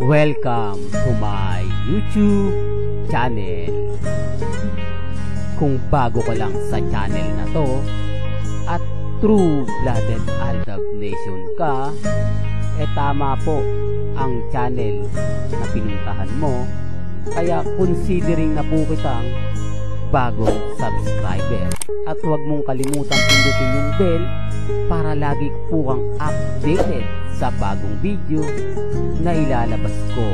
Welcome to my YouTube channel. Kung bago ka lang sa channel na to at true-blooded Aldab Nation ka, tama po ang channel na pinuntahan mo. Kaya considering na po kitang bagong subscriber. At huwag mong kalimutan pindutin yung bell para lagi po kang updated sa bagong video na ilalabas ko.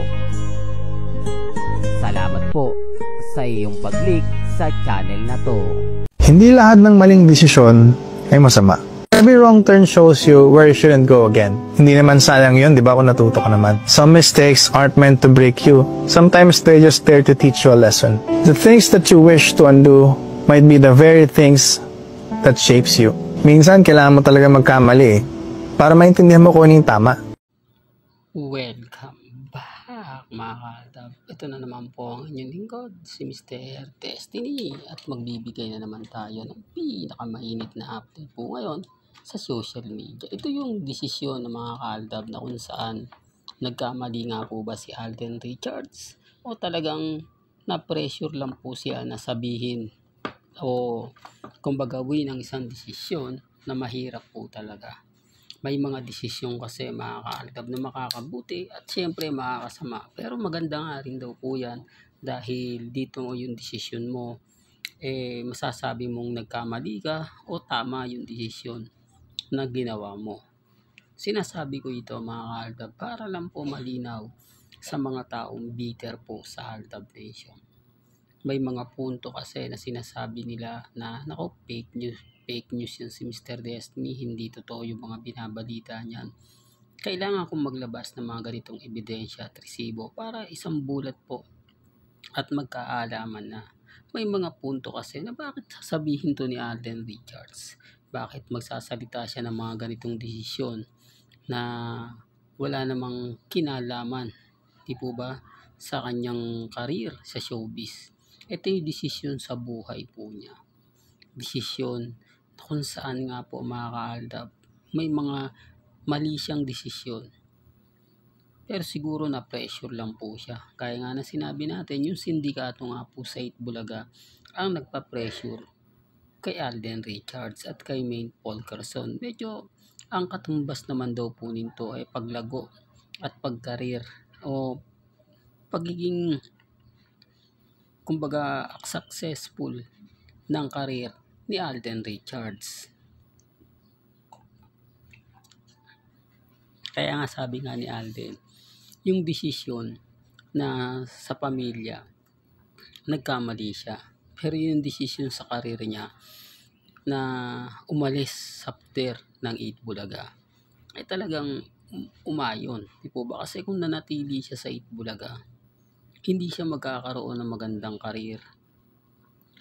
Salamat po sa iyong pag-click sa channel na to. Hindi lahat ng maling desisyon ay masama. Every wrong turn shows you where you shouldn't go again. Hindi naman sayang yun, di ba, kung natuto ka naman. Some mistakes aren't meant to break you. Sometimes they're just there to teach you a lesson. The things that you wish to undo might be the very things that shapes you. Minsan, kailangan mo talaga magkamali para maintindihan mo kung ano yung tama. Welcome back mga kaaldab. Ito na naman po ang inyong lingkod, si Mr. Destiny. At magbibigay na naman tayo ng pinakamainit na update po ngayon sa social media. Ito yung desisyon ng mga kaaldab na kung saan nagkamali nga po ba si Alden Richards o talagang na-pressure lang po siya na sabihin o kumbaga gawin ang isang desisyon na mahirap po talaga. May mga desisyon kasi mga kaaldab na makakabuti at syempre makakasama. Pero maganda nga rin daw po yan dahil dito yung desisyon mo masasabi mong nagkamali ka o tama yung desisyon na ginawa mo. Sinasabi ko ito mga kaaldab para lang po malinaw sa mga taong bitter po sa Aldab Nation. May mga punto kasi na sinasabi nila na nako fake news yan si Mr. Destiny, hindi totoo yung mga binabalita niyan. Kailangan kong maglabas ng mga ganitong ebidensya at resibo para isang bulat po at magkaalaman na. May mga punto kasi na bakit sasabihin to ni Alden Richards, bakit magsasalita siya ng mga ganitong desisyon na wala namang kinalaman, di po ba, sa kanyang karir sa showbiz. Ito yung desisyon sa buhay po niya. Desisyon kung saan nga po mga kaaldab, may mga mali siyang desisyon. Pero siguro na pressure lang po siya. Kaya nga na sinabi natin, yung sindikato nga po sa Itbulaga ang nagpa-pressure kay Alden Richards at kay Maine Paul Carson. Medyo ang katumbas naman daw po nito ay paglago at pagkarir o pagiging kumbaga successful ng karir ni Alden Richards. Kaya nga sabi nga ni Alden, yung desisyon na sa pamilya nagkamali siya. Pero yung desisyon sa karir niya na umalis after ng Itbulaga ay talagang umayon. Di po ba? Kasi kung nanatili siya sa Itbulaga, hindi siya magkakaroon ng magandang karir.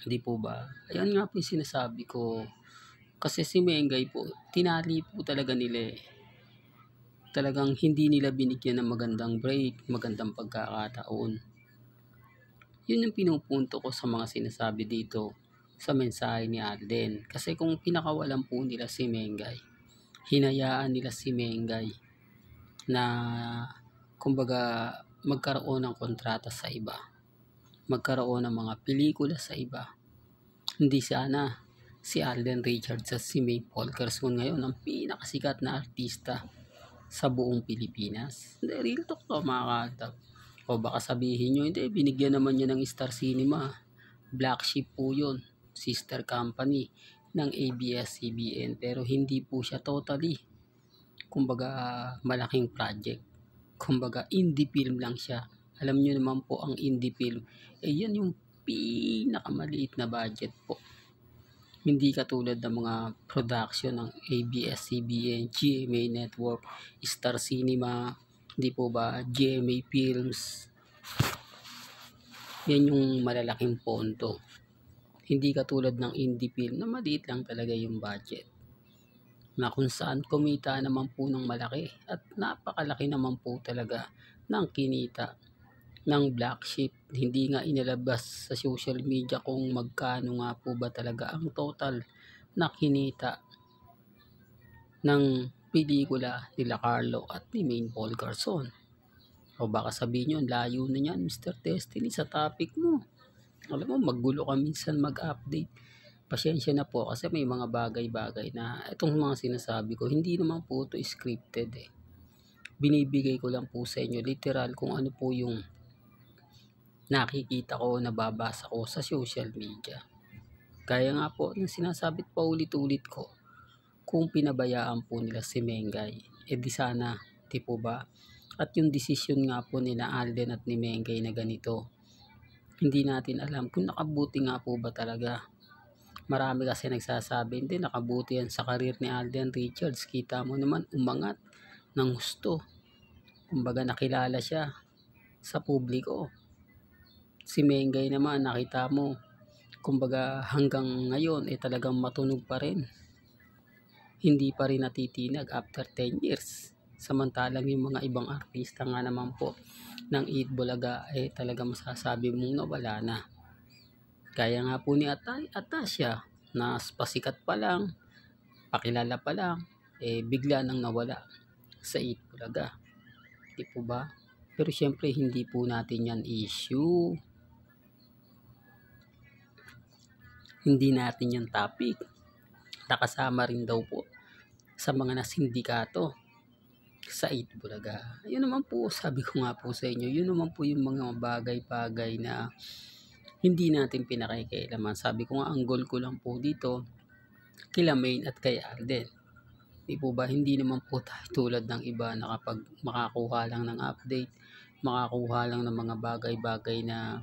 Di po ba? Ayan nga po yung sinasabi ko. Kasi si Mengay po, tinali po talaga nila Talagang hindi nila binigyan ng magandang break, magandang pagkakataon. Yun yung pinupunto ko sa mga sinasabi dito sa mensahe ni Alden. Kasi kung pinakawalan po nila si Mengay, hinayaan nila si Mengay na kumbaga magkaroon ng kontrata sa iba, magkaroon ng mga pelikula sa iba, hindi sana si Alden Richards at si Maine Paul Carson ngayon ang pinakasikat na artista sa buong Pilipinas. Hindi, real talk to mga kaaldab. O baka sabihin nyo, hindi, binigyan naman niya ng Star Cinema. Black Sheep po yun, sister company ng ABS-CBN. Pero hindi po siya totally, kumbaga malaking project. Kumbaga indie film lang siya. Alam nyo naman po ang indie film, yan yung pinakamaliit na budget po. Hindi katulad ng mga production ng ABS-CBN, GMA Network, Star Cinema, di po ba, GMA Films. Yan yung malalaking ponto. Hindi katulad ng indie film na maliit lang talaga yung budget. Na kung saan kumita naman po ng malaki at napakalaki naman po talaga ng kinita ng Black Sheep. Hindi nga inilabas sa social media kung magkano nga po ba talaga ang total na kinita ng pelikula nila Carlo at ni Maine Paul Carson. O baka sabihin nyo, layo na yan, Mr. Destiny, sa topic mo. Alam mo, maggulo ka minsan mag-update. Pasensya na po kasi may mga bagay-bagay na itong mga sinasabi ko, hindi naman po ito scripted eh. Binibigay ko lang po sa inyo literal kung ano po yung nakikita ko, nababasa ko sa social media. Kaya nga po, nang sinasabit pa ulit-ulit ko, kung pinabayaan po nila si Mengay, di sana, di po ba? At yung desisyon nga po nila Alden at ni Mengay na ganito, hindi natin alam kung nakabuti nga po ba talaga. Marami kasi nagsasabi, hindi nakabuti yan sa karir ni Alden Richards. Kita mo naman, umangat ng gusto. Kumbaga nakilala siya sa publiko. Si Mengay naman, nakita mo, kumbaga hanggang ngayon talagang matunog pa rin. Hindi pa rin natitinag after 10 years. Samantalang yung mga ibang artista nga naman po ng Eat Bulaga talaga masasabi mong nawala na. Kaya nga po ni Atasha na pasikat pa lang, pakilala pa lang, bigla nang nawala sa Eat Bulaga. Di po ba? Pero syempre hindi po natin yan issue. Hindi natin yan topic. Nakasama rin daw po sa mga nasindikato sa Eat Bulaga. Yun naman po, sabi ko nga po sa inyo, yun naman po yung mga bagay-bagay na hindi natin pinakikialaman. Sabi ko nga, ang goal ko lang po dito, kila Main at kay Alden. Di po ba, hindi naman po tayo tulad ng iba na kapag makakuha lang ng update, makakuha lang ng mga bagay-bagay na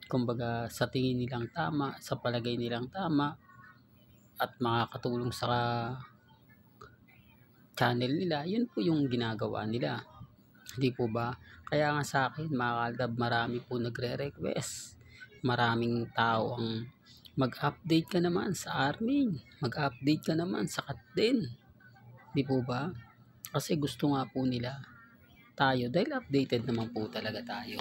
kumbaga sa tingin nilang tama, sa palagay nilang tama, at makakatulong sa channel nila, yun po yung ginagawa nila. Hindi po ba? Kaya nga sa akin, mga kaaldab, marami po nagre-request. Maraming tao ang mag-update ka naman sa Armin, mag-update ka naman sa Katden. Di po ba? Kasi gusto nga po nila tayo, dahil updated naman po talaga tayo.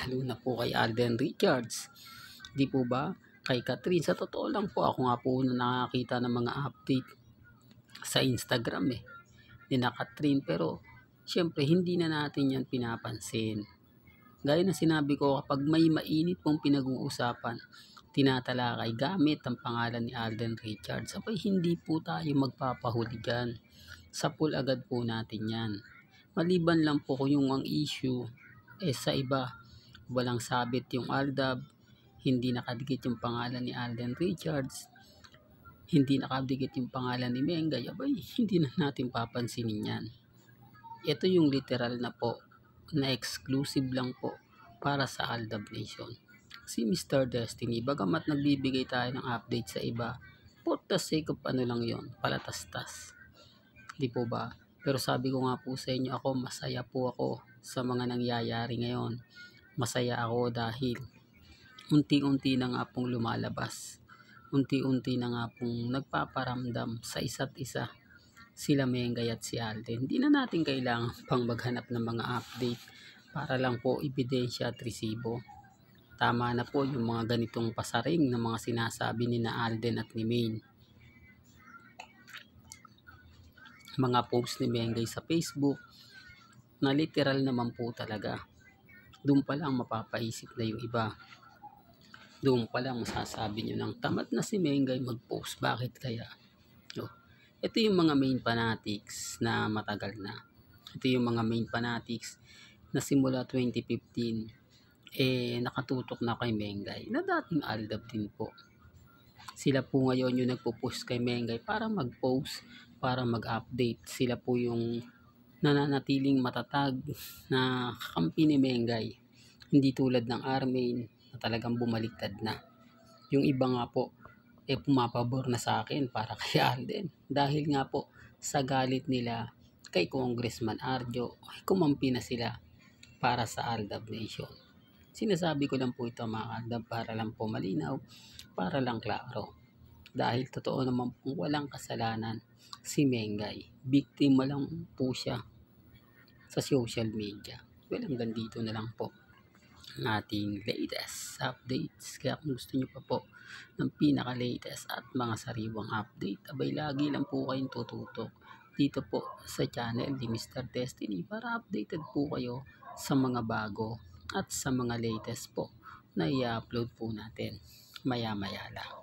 Lalo na po kay Alden Richards. Di po ba? Kay Catherine, sa totoo lang po, ako nga po na nakakita ng mga update sa Instagram ni na Catherine, pero syempre hindi na natin yan pinapansin. Gaya na sinabi ko, kapag may mainit pong pinag-uusapan, tinatalakay gamit ang pangalan ni Alden Richards, abay hindi po tayo magpapahuligan. Sa pool agad po natin yan. Maliban lang po kung yung ang issue sa iba, walang sabit yung Aldab, hindi nakadikit yung pangalan ni Alden Richards, hindi nakadikit yung pangalan ni Mengay, abay hindi na natin papansinin yan. Ito yung literal na po, na exclusive lang po para sa Aldab Nation. Si Mr. Destiny, bagamat nagbibigay tayo ng update sa iba, for the sake of ano lang yon, palatastas. Di po ba? Pero sabi ko nga po sa inyo, masaya po ako sa mga nangyayari ngayon. Masaya ako dahil unti-unti na nga pong lumalabas. Unti-unti na nga pong nagpaparamdam sa isa't isa. Sila Mengay at si Alden. Hindi na natin kailangan pang maghanap ng mga update para lang po ebidensya at resibo. Tama na po yung mga ganitong pasaring na mga sinasabi ni na Alden at ni Main. Mga post ni Mengay sa Facebook na literal naman po talaga. Doon pa lang mapapaisip na yung iba. Doon pa lang masasabi nyo ng tamad na si Mengay mag-post. Bakit kaya? Ito yung mga main fanatics na matagal na. Ito yung mga main fanatics na simula 2015 nakatutok na kay Mengay na dating Aldab din po. Sila po ngayon yung nagpo-push kay Mengay para mag-post, para mag-update. Sila po yung nananatiling matatag na kakampi ni Mengay. Hindi tulad ng Armin na talagang bumaliktad na. Yung iba nga po, pumapabor na sa akin para kay Alden. Dahil nga po sa galit nila kay Congressman Arjo, kumampi na sila para sa Aldab Nation. Sinasabi ko lang po ito mga Aldab para lang po malinaw, para lang klaro. Dahil totoo naman pong walang kasalanan si Mengay. Biktima lang po siya sa social media. Well, hanggang dito na lang po ang ating latest updates. Kaya kung gusto nyo pa po ng pinaka-latest at mga sariwang update, abay lagi lang po kayong tututok dito po sa channel ni Mr. Destiny para updated po kayo sa mga bago at sa mga latest po na i-upload po natin maya-maya lang.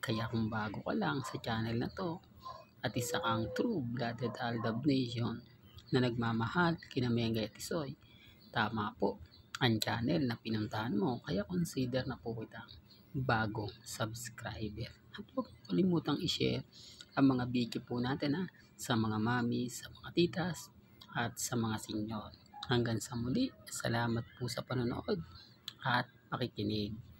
Kaya kung bago ka lang sa channel na to at isa kang true-blooded Aldab Nation na nagmamahal kina Mengay at Tisoy, tama po ang channel na pinuntahan mo, kaya consider na po kitang bagong subscriber. At huwag kalimutang i-share ang mga video po natin sa mga mami, sa mga titas at sa mga senyor. Hanggang sa muli, salamat po sa panonood at pakikinig.